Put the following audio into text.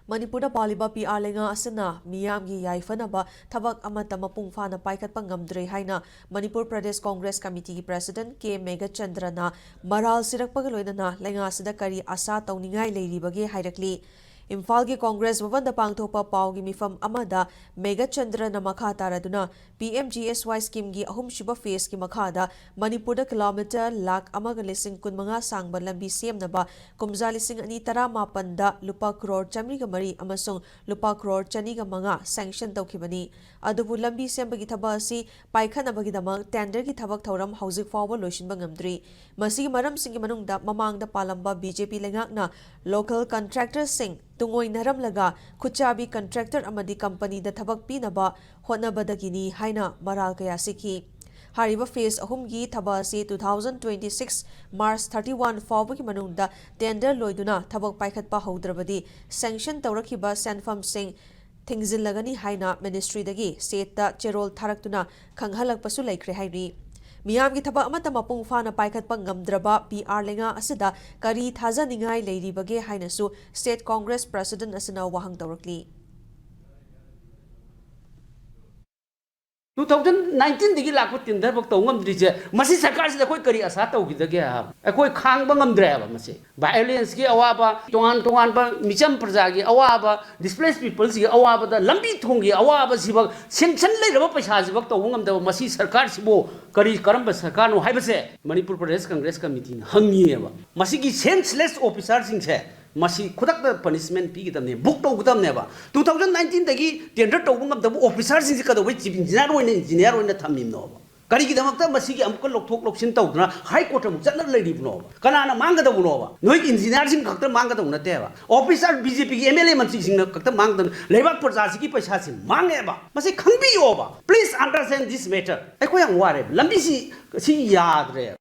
Manipurda paliba PR lenga asana miyamgi yaifanaba thabak amata mapung fana paikatpa ngamdre haina Manipur Pradesh Congress Committee President K Megachandrana maral sirakpaga loinana lenga asida kari asa tawningai leiribage hairakli Imphal ki Congress Bhavan pangthokpa paugi mifam amada Megachandra na makha taraduna PMGSY scheme gi ahumshiba phase ki makhada Manipur da kilometer lakh amaga lising kunmanga sangba lambi semnaba kumza lising ani tara mapanda lupa crore chamriga mari amasung lupa crore chaniga manga sanction tawkhibani adubu lambi sembagi thaba asi paikhanabagi damak tender ki thabak thoram hauzik fawba loishinba ngamdri masigi maram singi manungda mamangda palamba BJP lengakna local contractors sing tungoi naramlaga kuchabi contractor amadi company da thabak pinaba hotnabadagini haina maral kaya sikhi hariba phase ahumgi thaba si 2026 March 31 fawbagi manungda tender loiduna thabak paikhatpa haudrabadi sanction tawrakhiba sanfam sing thingzillagani haina ministry dagi state ta cherol tharaktuna khanghalakpasu laikre hairi Miyamgi thaba amata mapung fana paikhatpa ngamdraba PR lenga asida kari thajaningai leiribage hainasu State Congress President asina wahang tawrakli 2019 digi lakpo tender bak tawngam dije masi sarkar sida koi kari asa tawgidage ha koi khangba ngamdre ba masi violence ki awaba tongan ba micham praja gi awaba displaced people gi awaba da lambi thongi awaba sibak sanction leiraba paisa sibak tawngam da masi sarkar sibo kari karamba sarkar no haibase Manipur Pradesh Congress Committee hangi ba masi gi senseless officer sing se masi khudak da punishment pi gidamne book to gidamne ba 2019 dagi tender to ngam da officer sing ka da chief engineer oina thamim no kari gidamak ta masi gi amko lokthok loksin tawdna high court am janna leiri no kana na manga da no ba noi engineer sing khakta manga da na te ba officer BJP gi MLA manchi sing na khakta mang da lebak praja si gi paisa si mange ba masi khangbi yo ba please understand this matter ai ko yang ware lambi si yad re